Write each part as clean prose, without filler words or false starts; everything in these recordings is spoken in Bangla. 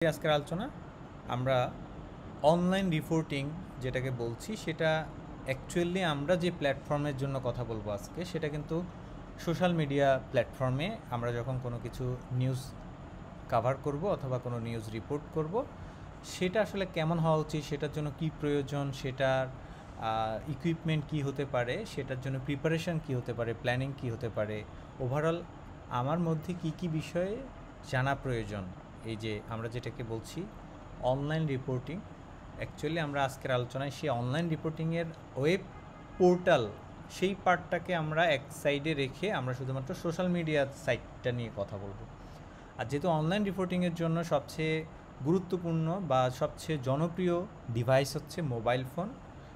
আজকের আলোচনা আমরা অনলাইন রিপোর্টিং যেটাকে বলছি সেটা অ্যাকচুয়ালি আমরা যে প্ল্যাটফর্মের জন্য কথা বলবো আজকে সেটা কিন্তু সোশ্যাল মিডিয়া প্ল্যাটফর্মে আমরা যখন কোনো কিছু নিউজ কভার করব অথবা কোনো নিউজ রিপোর্ট করব সেটা আসলে কেমন হওয়া উচিত, সেটার জন্য কি প্রয়োজন, সেটার ইকুইপমেন্ট কি হতে পারে, সেটার জন্য প্রিপারেশন কি হতে পারে, প্ল্যানিং কি হতে পারে, ওভারঅল আমার মধ্যে কি কি বিষয়ে জানা প্রয়োজন, এই যে আমরা যেটাকে বলছি অনলাইন রিপোর্টিং। অ্যাকচুয়ালি আমরা আজকের আলোচনায় সেই অনলাইন রিপোর্টিংয়ের ওয়েব পোর্টাল সেই পার্টটাকে আমরা এক সাইডে রেখে আমরা শুধুমাত্র সোশ্যাল মিডিয়া সাইটটা নিয়ে কথা বলবো। আর যেহেতু অনলাইন রিপোর্টিংয়ের জন্য সবচেয়ে গুরুত্বপূর্ণ বা সবচেয়ে জনপ্রিয় ডিভাইস হচ্ছে মোবাইল ফোন,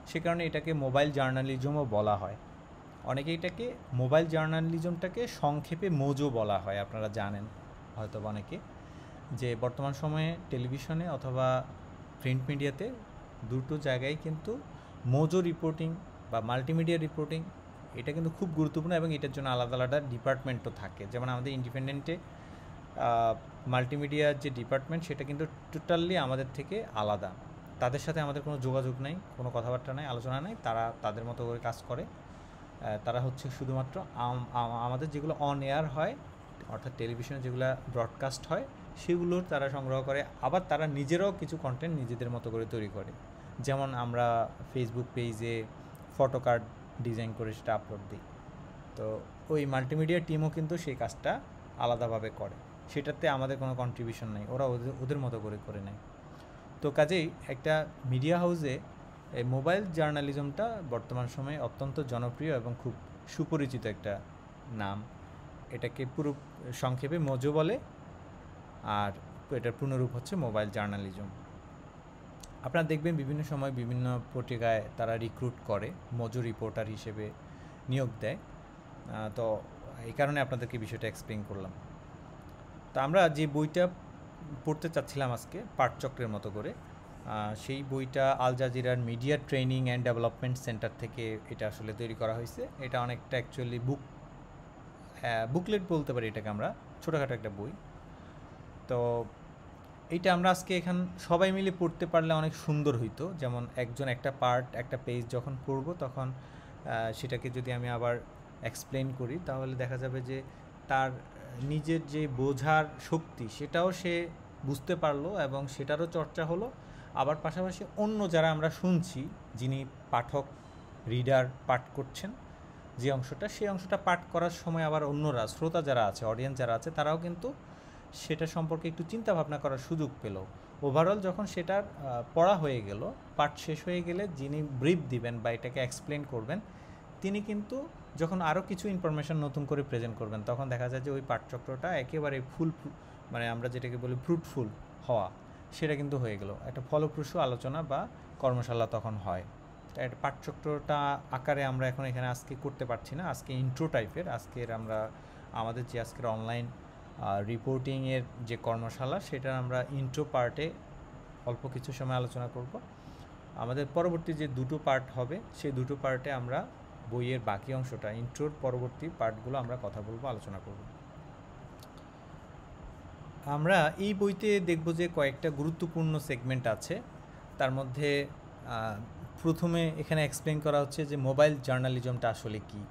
সে কারণে এটাকে মোবাইল জার্নালিজমও বলা হয়। অনেকে এটাকে মোবাইল জার্নালিজমটাকে সংক্ষেপে মোজো বলা হয়। আপনারা জানেন হয়তো অনেকে যে বর্তমান সময়ে টেলিভিশনে অথবা প্রিন্ট মিডিয়াতে দুটো জায়গায় কিন্তু মোজো রিপোর্টিং বা মাল্টিমিডিয়া রিপোর্টিং এটা কিন্তু খুব গুরুত্বপূর্ণ এবং এটার জন্য আলাদা আলাদা ডিপার্টমেন্টও থাকে। যেমন আমাদের ইন্ডিপেন্ডেন্টে মাল্টিমিডিয়ার যে ডিপার্টমেন্ট সেটা কিন্তু টোটালি আমাদের থেকে আলাদা, তাদের সাথে আমাদের কোনো যোগাযোগ নেই, কোনো কথাবার্তা নেই, আলোচনা নেই, তারা তাদের মতো করে কাজ করে। তারা হচ্ছে শুধুমাত্র আমাদের যেগুলো অন এয়ার হয় অর্থাৎ টেলিভিশনে যেগুলো ব্রডকাস্ট হয় সেগুলোর তারা সংগ্রহ করে, আবার তারা নিজেরাও কিছু কন্টেন্ট নিজেদের মতো করে তৈরি করে। যেমন আমরা ফেসবুক পেজে ফটো কার্ড ডিজাইন করে সেটা আপলোড দিই, তো ওই মাল্টিমিডিয়া টিমও কিন্তু সেই কাজটা আলাদাভাবে করে, সেটাতে আমাদের কোনো কন্ট্রিবিউশন নেই, ওরা ওদের মতো করে করে নেয়। তো কাজেই একটা মিডিয়া হাউসে এই মোবাইল জার্নালিজমটা বর্তমান সময়ে অত্যন্ত জনপ্রিয় এবং খুব সুপরিচিত একটা নাম। এটাকে পুরো সংক্ষেপে মোজো বলে, আর এটার পূর্ণরূপ হচ্ছে মোবাইল জার্নালিজম। আপনারা দেখবেন বিভিন্ন সময় বিভিন্ন পত্রিকায় তারা রিক্রুট করে, মোজো রিপোর্টার হিসেবে নিয়োগ দেয়। তো এই কারণে আপনাদেরকে বিষয়টা এক্সপ্লেইন করলাম। তো আমরা যে বইটা পড়তে চাচ্ছিলাম আজকে পাঠচক্রের মতো করে, সেই বইটা আল জাজিরার media training and development centre থেকে এটা আসলে তৈরি করা হয়েছে। এটা অনেকটা অ্যাকচুয়ালি বুকলেট বলতে পারি এটাকে আমরা, ছোটোখাটো একটা বই। তো এইটা আমরা আজকে এখান সবাই মিলে পড়তে পারলে অনেক সুন্দর হইতো। যেমন একজন একটা পার্ট একটা পেজ যখন পড়ব তখন সেটাকে যদি আমি আবার এক্সপ্লেন করি তাহলে দেখা যাবে যে তার নিজের যে বোঝার শক্তি সেটাও সে বুঝতে পারলো এবং সেটারও চর্চা হলো। আবার পাশাপাশি অন্য যারা আমরা শুনছি, যিনি পাঠক রিডার পাঠ করছেন যে অংশটা, সেই অংশটা পাঠ করার সময় আবার অন্যরা শ্রোতা যারা আছে, অডিয়েন্স যারা আছে, তারাও কিন্তু সেটা সম্পর্কে একটু চিন্তা ভাবনা করার সুযোগ পেল। ওভারঅল যখন সেটার পড়া হয়ে গেল, পাঠ শেষ হয়ে গেলে যিনি ব্রিফ দিবেন বা এটাকে এক্সপ্লেন করবেন তিনি কিন্তু যখন আরও কিছু ইনফরমেশান নতুন করে প্রেজেন্ট করবেন তখন দেখা যায় যে ওই পাঠচক্রটা একেবারে মানে আমরা যেটাকে বলি ফ্রুটফুল হওয়া, সেটা কিন্তু হয়ে গেল। একটা ফলপ্রসূ আলোচনা বা কর্মশালা তখন হয়। একটা পাঠচক্রটা আকারে আমরা এখন এখানে আজকে করতে পারছি না, আজকে ইন্ট্রো টাইপের আমরা আমাদের যে আজকের অনলাইন রিপোর্টিংয়ের যে কর্মশালা সেটার আমরা ইন্ট্রো পার্টে অল্প কিছু সময় আলোচনা করব। আমাদের পরবর্তী যে দুটো পার্ট হবে সেই দুটো পার্টে আমরা বইয়ের বাকি অংশটা, ইন্ট্রোর পরবর্তী পার্টগুলো আমরা কথা বলবো, আলোচনা করব। আমরা এই বইতে দেখব যে কয়েকটা গুরুত্বপূর্ণ সেগমেন্ট আছে। তার মধ্যে প্রথমে এখানে এক্সপ্লেন করা হচ্ছে যে মোবাইল জার্নালিজমটা আসলে কী।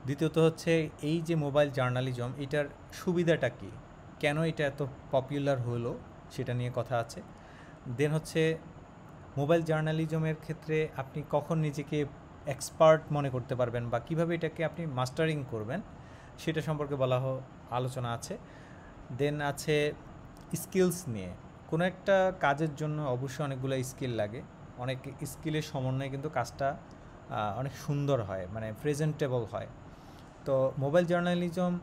দ্বিতীয়ত হচ্ছে এই যে মোবাইল জার্নালিজম এটার সুবিধাটা কী, কেন এটা এত পপুলার হলো সেটা নিয়ে কথা আছে। দেন হচ্ছে মোবাইল জার্নালিজমের ক্ষেত্রে আপনি কখন নিজেকে এক্সপার্ট মনে করতে পারবেন বা কিভাবে এটাকে আপনি মাস্টারিং করবেন সেটা সম্পর্কে আলোচনা আছে। দেন আছে স্কিলস নিয়ে। কোনো একটা কাজের জন্য অবশ্যই অনেকগুলো স্কিল লাগে, অনেক স্কিলের সমন্বয়ে কিন্তু কাজটা অনেক সুন্দর হয়, মানে প্রেজেন্টেবল হয়। তো মোবাইল জার্নালিজম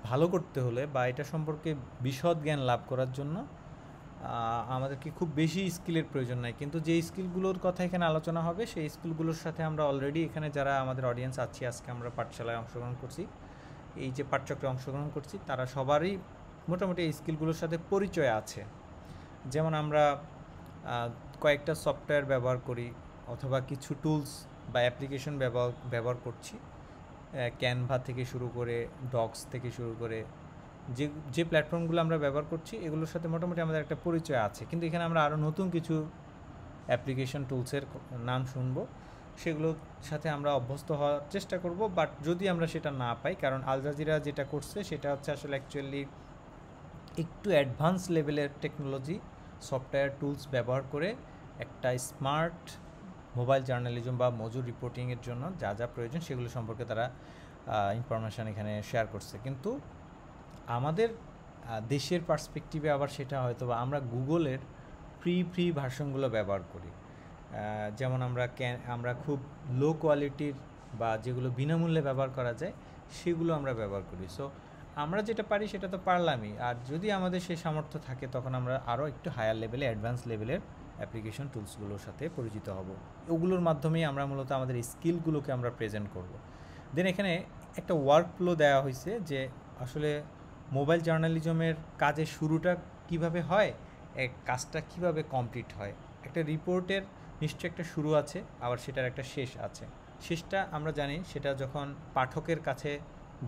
ভালো করতে হলে বা এটা সম্পর্কে বিশদ জ্ঞান লাভ করার জন্য আমাদেরকে খুব বেশি স্কিলের প্রয়োজন নাই, কিন্তু যে স্কিলগুলোর কথা এখানে আলোচনা হবে সেই স্কিলগুলোর সাথে আমরা অলরেডি এখানে যারা আমাদের অডিয়েন্স আছি, আজকে আমরা পাঠশালায় অংশগ্রহণ করছি, এই যে পাঠচক্রে অংশগ্রহণ করছি, তারা সবারই মোটামুটি এই স্কিলগুলোর সাথে পরিচয় আছে। যেমন আমরা কয়েকটা সফটওয়্যার ব্যবহার করি অথবা কিছু টুলস বা অ্যাপ্লিকেশন ব্যবহার করছি, ক্যানভা থেকে শুরু করে ডক্স থেকে শুরু করে যে যে প্ল্যাটফর্মগুলো আমরা ব্যবহার করছি এগুলোর সাথে মোটামুটি আমাদের একটা পরিচয় আছে, কিন্তু এখানে আমরা আরও নতুন কিছু অ্যাপ্লিকেশন টুলসের নাম শুনবো, সেগুলোর সাথে আমরা অভ্যস্ত হওয়ার চেষ্টা করব। বাট যদি আমরা সেটা না পাই, কারণ আল জাজিরা যেটা করছে সেটা হচ্ছে আসলে অ্যাকচুয়ালি একটু অ্যাডভান্স লেভেলের টেকনোলজি সফটওয়্যার টুলস ব্যবহার করে একটা স্মার্ট মোবাইল জার্নালিজম বা মজুর রিপোর্টিংয়ের জন্য যা যা প্রয়োজন সেগুলো সম্পর্কে তারা ইনফরমেশান এখানে শেয়ার করছে। কিন্তু আমাদের দেশের পার্সপেক্টিভে আবার সেটা হয়তো বা আমরা গুগলের ফ্রি ভার্সনগুলো ব্যবহার করি, যেমন আমরা খুব লো কোয়ালিটির বা যেগুলো বিনামূল্যে ব্যবহার করা যায় সেগুলো আমরা ব্যবহার করি। সো আমরা যেটা পারি সেটা তো পারলামই, আর যদি আমাদের সেই সামর্থ্য থাকে তখন আমরা আরও একটু হায়ার লেভেলে অ্যাডভান্স লেভেলের অ্যাপ্লিকেশন টুলসগুলোর সাথে পরিচিত হব। ওগুলোর মাধ্যমেই আমরা মূলত আমাদের স্কিলগুলোকে আমরা প্রেজেন্ট করব। দেন এখানে একটা ওয়ার্ক ফ্লো দেওয়া হয়েছে যে আসলে মোবাইল জার্নালিজমের কাজের শুরুটা কিভাবে হয়, কাজটা কিভাবে কমপ্লিট হয়। একটা রিপোর্টের নিশ্চয়ই একটা শুরু আছে, আবার সেটার একটা শেষ আছে। শেষটা আমরা জানি সেটা যখন পাঠকের কাছে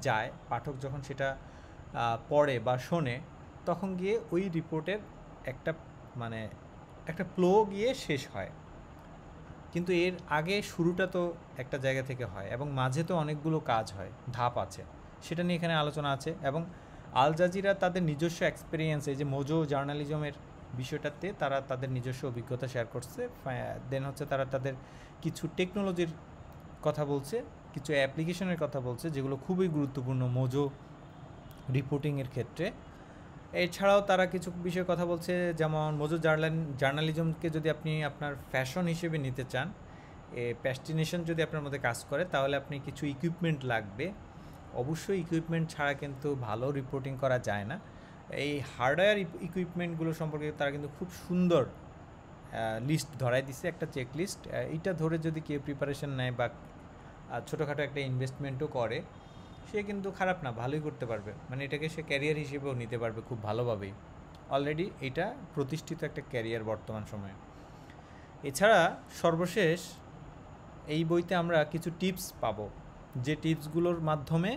যায়, পাঠক যখন সেটা পড়ে বা শোনে, তখন গিয়ে ওই রিপোর্টের একটা একটা ফ্লো গিয়ে শেষ হয়। কিন্তু এর আগে শুরুটা তো একটা জায়গা থেকে হয় এবং মাঝে তো অনেকগুলো কাজ হয়, ধাপ আছে, সেটা নিয়ে এখানে আলোচনা আছে। এবং আল জাজিরা তাদের নিজস্ব এক্সপিরিয়েন্স, এই যে মোজো জার্নালিজমের বিষয়টাতে তারা তাদের নিজস্ব অভিজ্ঞতা শেয়ার করছে। দেন হচ্ছে তারা তাদের কিছু টেকনোলজির কথা বলছে, কিছু অ্যাপ্লিকেশনের কথা বলছে যেগুলো খুবই গুরুত্বপূর্ণ মোজো রিপোর্টিংয়ের ক্ষেত্রে। এছাড়াও তারা কিছু বিষয়ে কথা বলছে, যেমন মোজো জার্নালিজমকে যদি আপনি আপনার ফ্যাশন হিসেবে নিতে চান, প্যাস্টিনেশন যদি আপনার মধ্যে কাজ করে, তাহলে আপনি কিছু ইকুইপমেন্ট লাগবে। অবশ্যই ইকুইপমেন্ট ছাড়া কিন্তু ভালো রিপোর্টিং করা যায় না। এই হার্ডওয়্যার ইকুইপমেন্টগুলো সম্পর্কে তারা কিন্তু খুব সুন্দর লিস্ট ধরাই দিছে, একটা চেক লিস্ট। এইটা ধরে যদি কেউ প্রিপারেশন নেয় বা ছোটোখাটো একটা ইনভেস্টমেন্টও করে, সে কিন্তু খারাপ না, ভালোই করতে পারবে, এটাকে সে ক্যারিয়ার হিসেবেও নিতে পারবে খুব ভালোভাবেই। অলরেডি এটা প্রতিষ্ঠিত একটা ক্যারিয়ার বর্তমান সময়ে। এছাড়া সর্বশেষ এই বইতে আমরা কিছু টিপস পাবো, যে টিপসগুলোর মাধ্যমে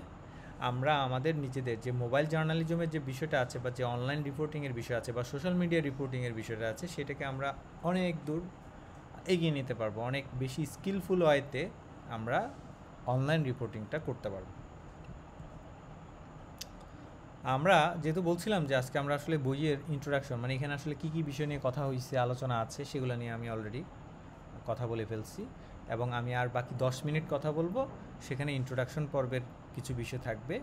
আমরা আমাদের নিজেদের যে মোবাইল জার্নালিজমের যে বিষয়টা আছে বা যে অনলাইন রিপোর্টিংয়ের বিষয় আছে বা সোশ্যাল মিডিয়া রিপোর্টিংয়ের বিষয়টা আছে, সেটাকে আমরা অনেক দূর এগিয়ে নিতে পারবো, অনেক বেশি স্কিলফুল ওয়েতে আমরা অনলাইন রিপোর্টিংটা করতে পারবো। আমরা যেহেতু বলছিলাম যে আজকে আমরা আসলে বইয়ের ইন্ট্রোডাকশন, এখানে আসলে কী কী বিষয় নিয়ে কথা হয়েছে, আলোচনা আছে, সেগুলো নিয়ে আমি অলরেডি কথা বলে ফেলছি এবং আমি আর বাকি 10 মিনিট কথা বলবো। সেখানে ইন্ট্রোডাকশন পর্বের কিছু বিষয় থাকবে।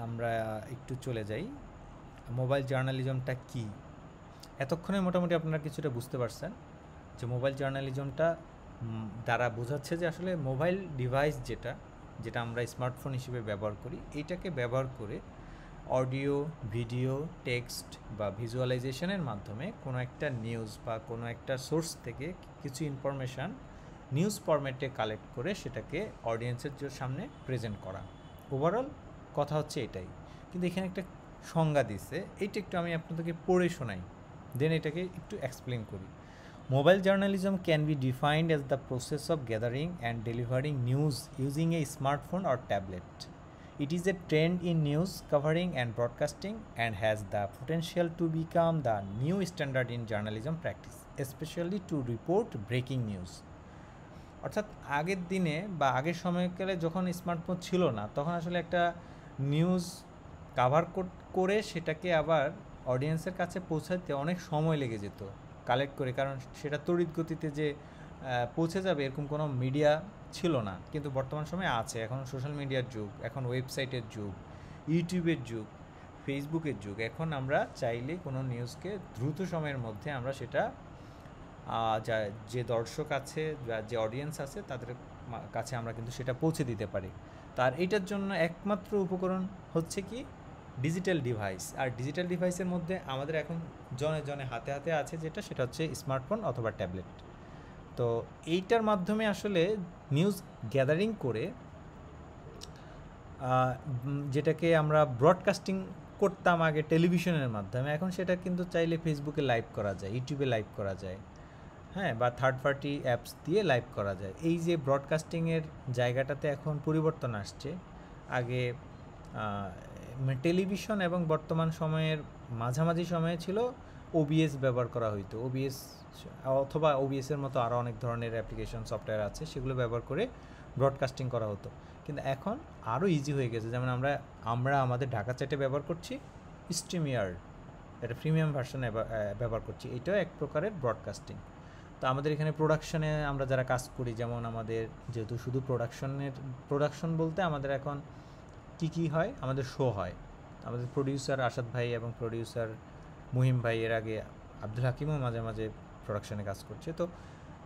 আমরা একটু চলে যাই, মোবাইল জার্নালিজমটা কি। এতক্ষণে মোটামুটি আপনারা কিছুটা বুঝতে পারছেন যে মোবাইল জার্নালিজমটা দ্বারা বোঝাচ্ছে যে আসলে মোবাইল ডিভাইস যেটা আমরা স্মার্টফোন হিসেবে ব্যবহার করি, এইটাকে ব্যবহার করে অডিও, ভিডিও, টেক্সট বা ভিজুয়ালাইজেশনের মাধ্যমে কোনো একটা নিউজ বা কোনো একটা সোর্স থেকে কিছু ইনফরমেশান নিউজ ফরম্যাটে কালেক্ট করে সেটাকে অডিয়েন্সের সামনে প্রেজেন্ট করা। ওভারঅল কথা হচ্ছে এটাই, কিন্তু এখানে একটা সংজ্ঞা দিছে, এইটা একটু আমি আপনাদেরকে পড়ে শোনাই, দেন এটাকে একটু এক্সপ্লেন করি। Mobile journalism can be defined as the process of gathering and delivering news using a smartphone or tablet. It is a trend in news covering and broadcasting and has the potential to become the new standard in journalism practice, especially to report breaking news. অর্থাৎ আগের দিনে বা আগের সময়কালে যখন স্মার্টফোন ছিল না, তখন আসলে একটা নিউজ কাভার করে সেটাকে আবার অডিয়েন্সের কাছে পৌঁছাতে অনেক সময় লেগে যেত কালেক্ট করে, কারণ সেটা তড়িৎ গতিতে যে পৌঁছে যাবে এরকম কোনো মিডিয়া ছিল না। কিন্তু বর্তমান সময়ে আছে, এখন সোশ্যাল মিডিয়ার যুগ, এখন ওয়েবসাইটের যুগ, ইউটিউবের যুগ, ফেসবুকের যুগ। এখন আমরা চাইলে কোনো নিউজকে দ্রুত সময়ের মধ্যে আমরা সেটা যে দর্শক আছে বা যে অডিয়েন্স আছে তাদের কাছে আমরা কিন্তু সেটা পৌঁছে দিতে পারি। তার এইটার জন্য একমাত্র উপকরণ হচ্ছে কি, ডিজিটাল ডিভাইস। আর ডিজিটাল ডিভাইসের মধ্যে আমাদের এখন জনে জনে হাতে হাতে আছে সেটা হচ্ছে স্মার্টফোন অথবা ট্যাবলেট। তো এইটার মাধ্যমে আসলে নিউজ গ্যাদারিং করে যেটাকে আমরা ব্রডকাস্টিং করতাম আগে টেলিভিশনের মাধ্যমে, এখন সেটা কিন্তু চাইলে ফেসবুকে লাইভ করা যায়, ইউটিউবে লাইভ করা যায়, হ্যাঁ, বা থার্ড পার্টি অ্যাপস দিয়ে লাইভ করা যায়। এই যে ব্রডকাস্টিংয়ের জায়গাটাতে এখন পরিবর্তন আসছে। আগে টেলিভিশন এবং বর্তমান সময়ের মাঝামাঝি সময়ে ছিল ওবিএস ব্যবহার করা হইতো, ওবিএস অথবা ওবিএসের মতো আরও অনেক ধরনের অ্যাপ্লিকেশন সফটওয়্যার আছে, সেগুলো ব্যবহার করে ব্রডকাস্টিং করা হতো। কিন্তু এখন আরও ইজি হয়ে গেছে, যেমন আমরা আমাদের ঢাকা চ্যাটে ব্যবহার করছি স্ট্রিমিয়ার, এটা প্রিমিয়াম ভার্সনে ব্যবহার করছি, এটাও এক প্রকারের ব্রডকাস্টিং। তো আমাদের এখানে প্রোডাকশনে আমরা যারা কাজ করি, যেমন আমাদের যেহেতু শুধু প্রোডাকশন বলতে আমাদের এখন কী হয়, আমাদের শো হয়, আমাদের প্রডিউসার আসাদ ভাই এবং প্রডিউসার মুহিম ভাই, এর আগে আব্দুল হাকিমও মাঝে মাঝে প্রোডাকশনে কাজ করছে। তো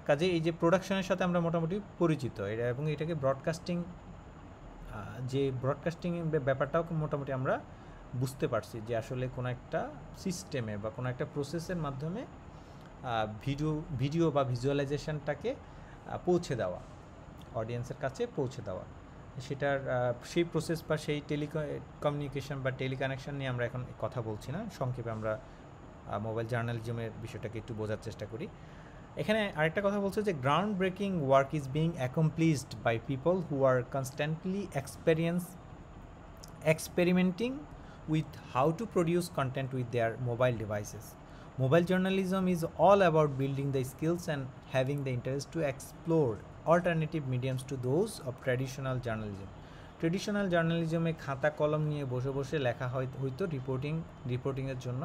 কাজে এই যে প্রোডাকশনের সাথে আমরা মোটামুটি পরিচিত এটা, এবং এটাকে ব্রডকাস্টিং, যে ব্রডকাস্টিং ব্যাপারটাও মোটামুটি আমরা বুঝতে পারছি যে আসলে কোনো একটা সিস্টেমে বা কোনো একটা প্রসেসের মাধ্যমে ভিডিও বা ভিজুয়ালাইজেশনটাকে পৌঁছে দেওয়া, অডিয়েন্সের কাছে পৌঁছে দেওয়া, সেটার সেই প্রসেস বা সেই কমিউনিকেশন বা টেলিকানেকশন নিয়ে আমরা এখন কথা বলছি না, সংক্ষেপে আমরা মোবাইল জার্নালিজমের বিষয়টাকে একটু বোঝার চেষ্টা করি। এখানে আরেকটা কথা বলছে যে ground breaking work is being accomplished by people who are constantly experimenting with how to produce content with their mobile devices. Mobile journalism is all about building the skills and having the interest to explore alternative mediums to those of traditional journalism. Traditional জার্নালিজমে খাতা কলম নিয়ে বসে বসে লেখা হয়তো রিপোর্টিংয়ের জন্য।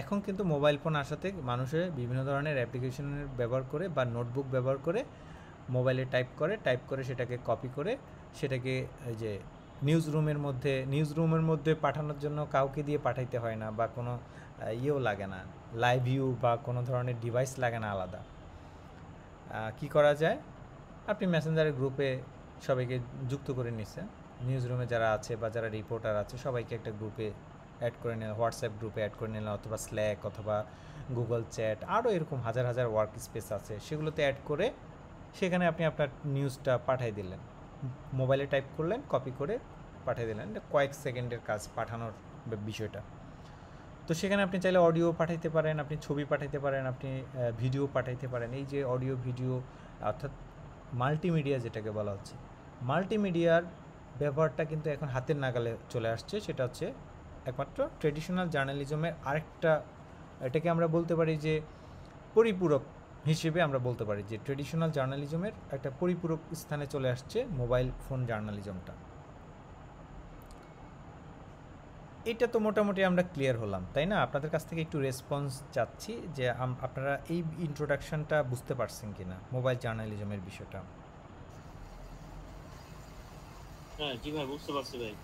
এখন কিন্তু মোবাইল ফোন আসাতে মানুষের বিভিন্ন ধরনের অ্যাপ্লিকেশনের ব্যবহার করে বা নোটবুক ব্যবহার করে মোবাইলে টাইপ করে সেটাকে কপি করে সেটাকে এই যে নিউজ রুমের মধ্যে পাঠানোর জন্য কাউকে দিয়ে পাঠাইতে হয় না, বা কোনো ইয়েও লাগে না, লাইভ ভিউ বা কোনো ধরনের ডিভাইস লাগে না আলাদা। কি করা যায়, আপনি মেসেঞ্জারের গ্রুপে সবাইকে যুক্ত করে নিচ্ছেন, নিউজ রুমে যারা আছে বা যারা রিপোর্টার আছে সবাইকে একটা গ্রুপে অ্যাড করে নিলেন, হোয়াটসঅ্যাপ গ্রুপে অ্যাড করে নিলেন, অথবা স্ল্যাক অথবা গুগল চ্যাট, আরও এরকম হাজার হাজার ওয়ার্ক স্পেস আছে, সেগুলোতে অ্যাড করে সেখানে আপনি আপনার নিউজটা পাঠিয়ে দিলেন, মোবাইলে টাইপ করলেন, কপি করে পাঠিয়ে দিলেন, এটা কয়েক সেকেন্ডের কাজ পাঠানোর বিষয়টা। তো সেখানে আপনি চাইলে অডিও পাঠাইতে পারেন, আপনি ছবি পাঠাইতে পারেন, আপনি ভিডিও পাঠাইতে পারেন। এই যে অডিও ভিডিও অর্থাৎ মাল্টিমিডিয়া যেটাকে বলা হচ্ছে, মাল্টিমিডিয়ার ব্যবহারটা কিন্তু এখন হাতের নাগালে চলে আসছে। সেটা হচ্ছে একমাত্র ট্রেডিশনাল জার্নালিজমের আরেকটা, এটাকে আমরা বলতে পারি যে পরিপূরক হিসেবে আমরা বলতে পারি যে ট্রেডিশনাল জার্নালিজমের একটা পরিপূরক স্থানে চলে আসছে মোবাইল ফোন জার্নালিজমটা। এটা তো মোটামুটি আমরা ক্লিয়ার হলাম, তাই না? আপনাদের কাছ থেকে একটু রেসপন্স চাচ্ছি যে আপনারা এই ইন্ট্রোডাকশনটা বুঝতে পারছেন কিনা মোবাইল জার্নালিজমের বিষয়টা। হ্যাঁ জি ভাই, বুঝতে পারছি ভাই।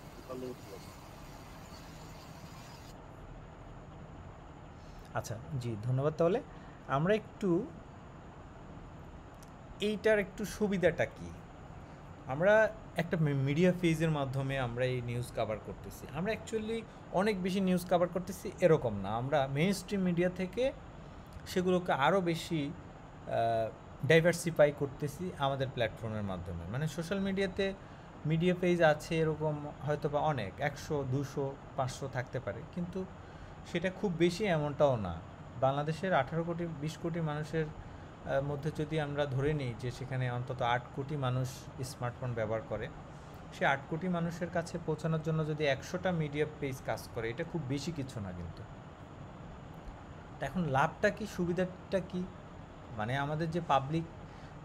আচ্ছা জি, ধন্যবাদ। তাহলে আমরা একটু এইটার একটু সুবিধাটা কি, আমরা একটা মিডিয়া ফেজের মাধ্যমে আমরা এই নিউজ কভার করতেছি, আমরা অ্যাকচুয়ালি অনেক বেশি নিউজ কভার করতেছি এরকম না, আমরা মেইন স্ট্রিম মিডিয়া থেকে সেগুলোকে আরও বেশি ডাইভার্সিফাই করতেছি আমাদের প্ল্যাটফর্মের মাধ্যমে। মানে সোশ্যাল মিডিয়াতে মিডিয়া পেজ আছে এরকম হয়তো বা অনেক 100, 200, 500 থাকতে পারে, কিন্তু সেটা খুব বেশি এমনটাও না। বাংলাদেশের 18 কোটি 20 কোটি মানুষের মধ্যে যদি আমরা ধরে নিই যে সেখানে অন্তত 8 কোটি মানুষ স্মার্টফোন ব্যবহার করে, সে 8 কোটি মানুষের কাছে পৌঁছানোর জন্য যদি 100টা মিডিয়া পেজ কাজ করে, এটা খুব বেশি কিছু না কিন্তু। এখন লাভটা কি, সুবিধাটা কি, মানে আমাদের যে পাবলিক,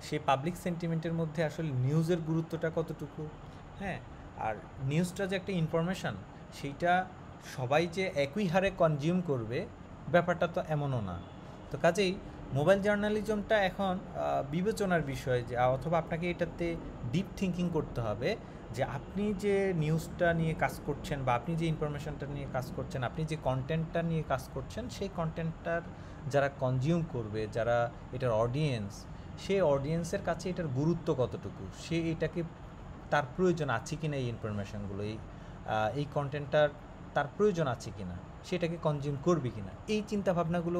সেই পাবলিক সেন্টিমেন্টের মধ্যে আসলে নিউজের গুরুত্বটা কতটুকু, হ্যাঁ, আর নিউজটা যে একটা ইনফরমেশান সেইটা সবাই যে একই হারে কনজিউম করবে ব্যাপারটা তো এমনও না। তো কাজেই মোবাইল জার্নালিজমটা এখন বিবেচনার বিষয়, যে অথবা আপনাকে এটাতে ডিপ থিঙ্কিং করতে হবে যে আপনি যে নিউজটা নিয়ে কাজ করছেন বা আপনি যে ইনফরমেশানটা নিয়ে কাজ করছেন, আপনি যে কন্টেন্টটা নিয়ে কাজ করছেন, সেই কন্টেন্টটার যারা কনজিউম করবে, যারা এটার অডিয়েন্স, সেই অডিয়েন্সের কাছে এটার গুরুত্ব কতটুকু, সে এটাকে তার প্রয়োজন আছে কি না, এই ইনফরমেশানগুলো, এই কন্টেন্টটার তার প্রয়োজন আছে কি না, সেটাকে কনজিউম করবে কি না, এই চিন্তাভাবনাগুলো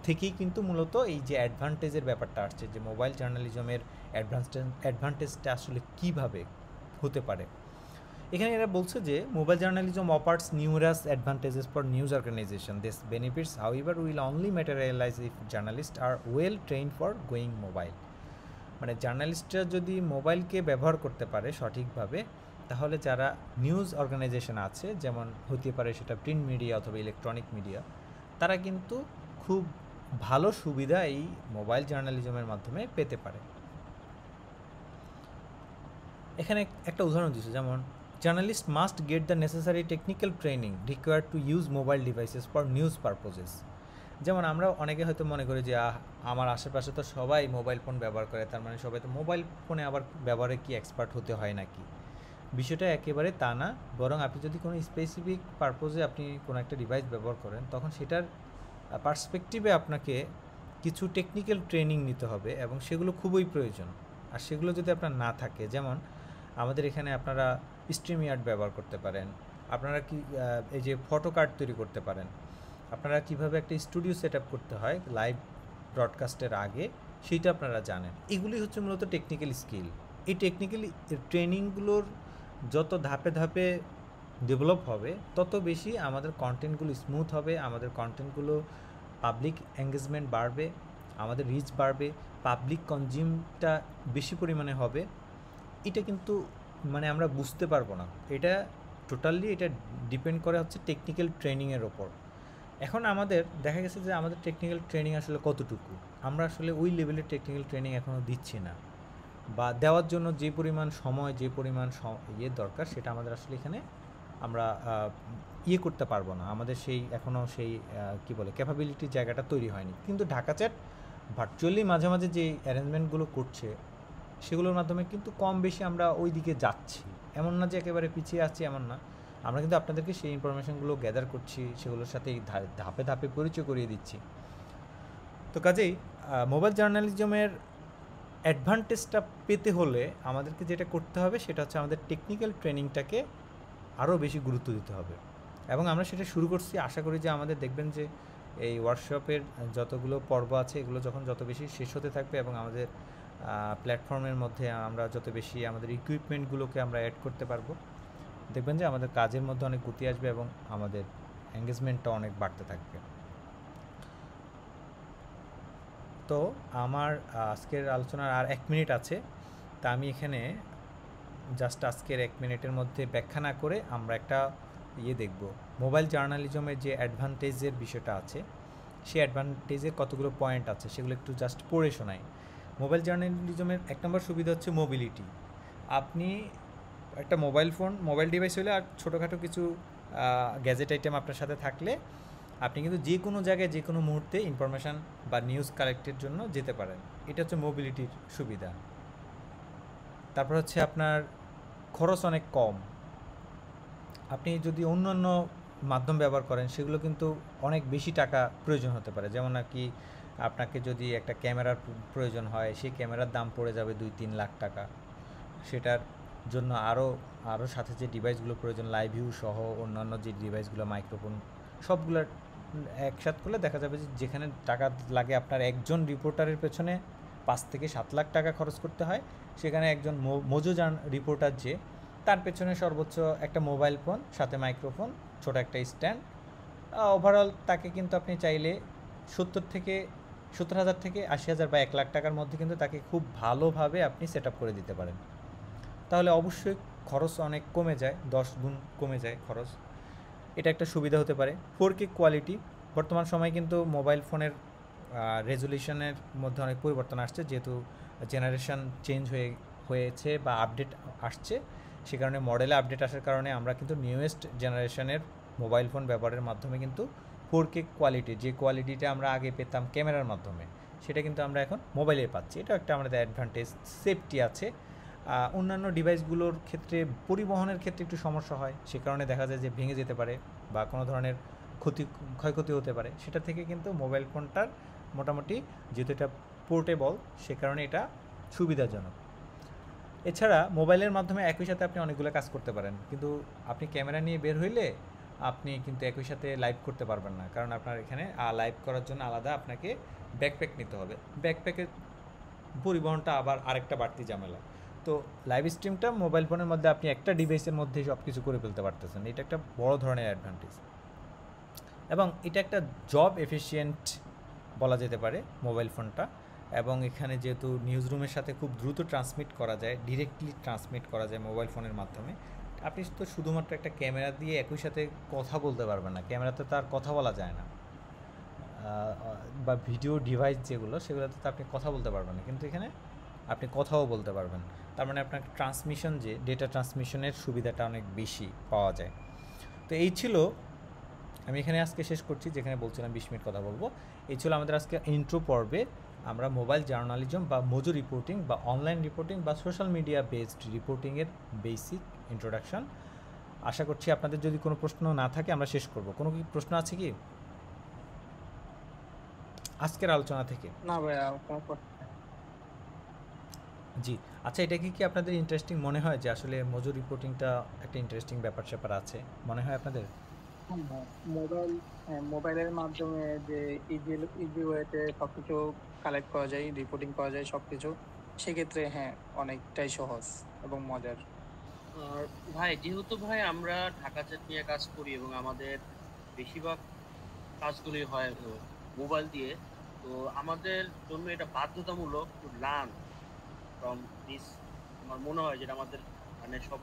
থেকেই কিন্তু মূলত এই যে অ্যাডভান্টেজের ব্যাপারটা আসছে, যে মোবাইল জার্নালিজমের অ্যাডভান্টেজটা আসলে কীভাবে হতে পারে। এখানে এরা বলছে যে mobile journalism offers numerous advantages for news organization, this benefits however will only materialize if journalist are well train for going mobile. মানে জার্নালিস্টরা যদি মোবাইলকে ব্যবহার করতে পারে সঠিকভাবে, তাহলে যারা নিউজ অর্গানাইজেশন আছে, যেমন হতে পারে সেটা প্রিন্ট মিডিয়া অথবা ইলেকট্রনিক মিডিয়া, তারা কিন্তু খুব ভালো সুবিধা এই মোবাইল জার্নালিজমের মাধ্যমে পেতে পারে। এখানে একটা উদাহরণ দিচ্ছে, যেমন journalist must get the necessary technical training required to use mobile devices for news purposes. যেমন আমরা অনেকে হয়তো মনে করি যে আমার আশেপাশে তো সবাই মোবাইল ফোন ব্যবহার করে, তার মানে সবাই তো মোবাইল ফোনে আবার ব্যবহারে কি এক্সপার্ট হতে হয় নাকি? বিষয়টা একেবারে তা না, বরং আপনি যদি কোনো স্পেসিফিক পারপোজে আপনি কোনো একটা ডিভাইস ব্যবহার করেন, তখন সেটার পার্সপেক্টিভে আপনাকে কিছু টেকনিক্যাল ট্রেনিং নিতে হবে এবং সেগুলো খুবই প্রয়োজন। আর সেগুলো যদি আপনার না থাকে, যেমন আমাদের এখানে আপনারা স্ট্রিমইয়ার্ড ব্যবহার করতে পারেন, আপনারা কি এই যে ফটো কার্ড তৈরি করতে পারেন, আপনারা কিভাবে একটা স্টুডিও সেট আপ করতে হয় লাইভ ব্রডকাস্টের আগে, সেইটা আপনারা জানেন। এগুলি হচ্ছে মূলত টেকনিক্যাল স্কিল। এই টেকনিক্যাল ট্রেনিংগুলোর যত ধাপে ধাপে ডেভেলপ হবে, তত বেশি আমাদের কন্টেন্টগুলো স্মুথ হবে, আমাদের কন্টেন্টগুলো পাবলিক এঙ্গেজমেন্ট বাড়বে, আমাদের রিচ বাড়বে, পাবলিক কনজিউমটা বেশি পরিমাণে হবে। এটা কিন্তু মানে আমরা বুঝতে পারবো না, এটা টোটালি এটা ডিপেন্ড করে হচ্ছে টেকনিক্যাল ট্রেনিংয়ের ওপর। এখন আমাদের দেখা গেছে যে আমাদের টেকনিক্যাল ট্রেনিং আসলে কতটুকু, আমরা আসলে ওই লেভেলের টেকনিক্যাল ট্রেনিং এখনও দিচ্ছি না, বা দেওয়ার জন্য যে পরিমাণ সময়, যে পরিমাণ দরকার, সেটা আমাদের আসলে এখানে আমরা করতে পারবো না। আমাদের সেই এখনও সেই কী বলে ক্যাপাবিলিটির জায়গাটা তৈরি হয়নি। কিন্তু ঢাকা চ্যাট ভার্চুয়ালি মাঝে মাঝে যে অ্যারেঞ্জমেন্টগুলো করছে, সেগুলোর মাধ্যমে কিন্তু কম বেশি আমরা ওই দিকে যাচ্ছি। এমন না যে একেবারে পিছিয়ে আছি, এমন না। আমরা কিন্তু আপনাদেরকে সেই ইনফরমেশনগুলো গ্যাদার করছি, সেগুলোর সাথে ধাপে ধাপে পরিচয় করিয়ে দিচ্ছি। তো কাজেই মোবাইল জার্নালিজমের অ্যাডভান্টেজটা পেতে হলে আমাদেরকে যেটা করতে হবে সেটা হচ্ছে আমাদের টেকনিক্যাল ট্রেনিংটাকে আরও বেশি গুরুত্ব দিতে হবে, এবং আমরা সেটা শুরু করছি। আশা করি যে আমাদের দেখবেন যে এই ওয়ার্কশপের যতগুলো পর্ব আছে, এগুলো যখন যত বেশি শেষ হতে থাকবে এবং আমাদের প্ল্যাটফর্মের মধ্যে আমরা যত বেশি আমাদের ইকুইপমেন্টগুলোকে আমরা অ্যাড করতে পারবো, দেখবেন যে আমাদের কাজের মধ্যে অনেক গতি আসবে এবং আমাদের এঙ্গেজমেন্টটা অনেক বাড়তে থাকবে। তো আমার আজকের আলোচনার আর 1 মিনিট আছে, তা আমি এখানে জাস্ট আজকের 1 মিনিটের মধ্যে ব্যাখ্যা না করে আমরা একটা দেখব, মোবাইল জার্নালিজমের যে অ্যাডভান্টেজের বিষয়টা আছে, সেই অ্যাডভান্টেজের কতগুলো পয়েন্ট আছে সেগুলো একটু জাস্ট পড়ে শোনাই। মোবাইল জার্নালিজমের 1 নম্বর সুবিধা হচ্ছে মোবিলিটি। আপনি একটা মোবাইল ডিভাইস হলে আর ছোটোখাটো কিছু গ্যাজেট আইটেম আপনার সাথে থাকলে আপনি কিন্তু যে কোনো জায়গায় যে কোনো মুহূর্তে ইনফরমেশান বা নিউজ কালেক্টের জন্য যেতে পারেন। এটা হচ্ছে মোবিলিটির সুবিধা। তারপর হচ্ছে আপনার খরচ অনেক কম। আপনি যদি অন্যান্য মাধ্যম ব্যবহার করেন, সেগুলো কিন্তু অনেক বেশি টাকা প্রয়োজন হতে পারে। যেমন নাকি আপনাকে যদি একটা ক্যামেরার প্রয়োজন হয়, সেই ক্যামেরার দাম পড়ে যাবে 2-3 লাখ টাকা। সেটার জন্য আরও সাথে যে ডিভাইসগুলো প্রয়োজন, লাইভ ভিউ সহ অন্যান্য যে ডিভাইসগুলো, মাইক্রোফোন, সবগুলো একসাথে করলে দেখা যাবে যে যেখানে টাকা লাগে আপনার একজন রিপোর্টারের পেছনে 5 থেকে 7 লাখ টাকা খরচ করতে হয়, সেখানে একজন মজুজান রিপোর্টার যে, তার পেছনে সর্বোচ্চ একটা মোবাইল ফোন, সাথে মাইক্রোফোন, ছোট একটা স্ট্যান্ড, ওভারঅল তাকে কিন্তু আপনি চাইলে 70,000 থেকে 80,000 বা 1 লাখ টাকার মধ্যে কিন্তু তাকে খুব ভালোভাবে আপনি সেট আপ করে দিতে পারেন। তাহলে অবশ্যই খরচ অনেক কমে যায়, 10 গুণ কমে যায় খরচ। এটা একটা সুবিধা হতে পারে। 4K কোয়ালিটি, বর্তমান সময়ে কিন্তু মোবাইল ফোনের রেজুলেশনের মধ্যে অনেক পরিবর্তন আসছে, যেহেতু জেনারেশন চেঞ্জ হয়েছে বা আপডেট আসছে, সে কারণে মডেলে আপডেট আসার কারণে আমরা কিন্তু নিউয়েস্ট জেনারেশনের মোবাইল ফোন ব্যবহারের মাধ্যমে কিন্তু 4K কোয়ালিটি, যে কোয়ালিটিটা আমরা আগে পেতাম ক্যামেরার মাধ্যমে, সেটা কিন্তু আমরা এখন মোবাইলে পাচ্ছি। এটা একটা আমাদের অ্যাডভান্টেজ। সেফটি আছে। অন্যান্য ডিভাইসগুলোর ক্ষেত্রে পরিবহনের ক্ষেত্রে একটু সমস্যা হয়, সে কারণে দেখা যায় যে ভেঙে যেতে পারে বা কোনো ধরনের ক্ষয়ক্ষতি হতে পারে। সেটা থেকে কিন্তু মোবাইল ফোনটার মোটামুটি যেহেতু এটা পোর্টেবল, সে কারণে এটা সুবিধাজনক। এছাড়া মোবাইলের মাধ্যমে একই সাথে আপনি অনেকগুলো কাজ করতে পারেন, কিন্তু আপনি ক্যামেরা নিয়ে বের হইলে আপনি কিন্তু একই সাথে লাইভ করতে পারবেন না, কারণ আপনার এখানে লাইভ করার জন্য আলাদা আপনাকে ব্যাকপ্যাক নিতে হবে। ব্যাকপ্যাকের পরিবহনটা আবার আরেকটা বাড়তি ঝামেলা। তো লাইভ স্ট্রিমটা মোবাইল ফোনের মধ্যে আপনি একটা ডিভাইসের মধ্যেই সব কিছু করে ফেলতে পারতেছেন। এটা একটা বড় ধরনের অ্যাডভান্টেজ, এবং এটা একটা জব এফিশিয়েন্ট বলা যেতে পারে মোবাইল ফোনটা। এবং এখানে যেহেতু নিউজ রুমের সাথে খুব দ্রুত ট্রান্সমিট করা যায়, ডিরেক্টলি ট্রান্সমিট করা যায় মোবাইল ফোনের মাধ্যমে, আপনি তো শুধুমাত্র একটা ক্যামেরা দিয়ে একই সাথে কথা বলতে পারবেন না, ক্যামেরাতে তো আর কথা বলা যায় না। বা ভিডিও ডিভাইস যেগুলো সেগুলোতে তো আপনি কথা বলতে পারবেন না, কিন্তু এখানে আপনি কথাও বলতে পারবেন। তার মানে আপনার ট্রান্সমিশন, যে ডেটা ট্রান্সমিশনের সুবিধাটা অনেক বেশি পাওয়া যায়। তো এই ছিল, আমি এখানে আজকে শেষ করছি, যেখানে বলছিলাম 20 মিনিট কথা বলবো। এই ছিল আমাদের আজকে ইন্ট্রো পর্বে। আমরা মোবাইল জার্নালিজম বা মজু রিপোর্টিং বা অনলাইন রিপোর্টিং বা সোশ্যাল মিডিয়া বেসড রিপোর্টিংয়ের বেসিক ইন্ট্রোডাকশন। আশা করছি আপনাদের যদি কোনো প্রশ্ন না থাকে আমরা শেষ করব। কোনো কি প্রশ্ন আছে কি আজকের আলোচনা থেকে? না ভাইয়া, কোনো প্রশ্ন নেই। জি। আচ্ছা, এটা কি আপনাদের ইন্টারেস্টিং মনে হয় যে আসলে মজুর রিপোর্টিংটা একটা ইন্টারেস্টিং ব্যাপার-স্যাপার আছে? মনে হয় আপনাদের? হ্যাঁ, হ্যাঁ, মোবাইলের মাধ্যমে যে ইজি ইজি ওয়েতে সবকিছু কালেক্ট করা যায়, রিপোর্টিং করা যায় সবকিছু, সেক্ষেত্রে হ্যাঁ অনেকটাই সহজ এবং মজার। আর ভাই, যেহেতু ভাই আমরা ঢাকা চ্যাট নিয়ে কাজ করি এবং আমাদের বেশিরভাগ কাজগুলি হয় মোবাইল দিয়ে, তো আমাদের জন্য এটা বাধ্যতামূলক টু লার্ন ফ্রম দিস। আমার মনে হয় যেটা আমাদের মানে সব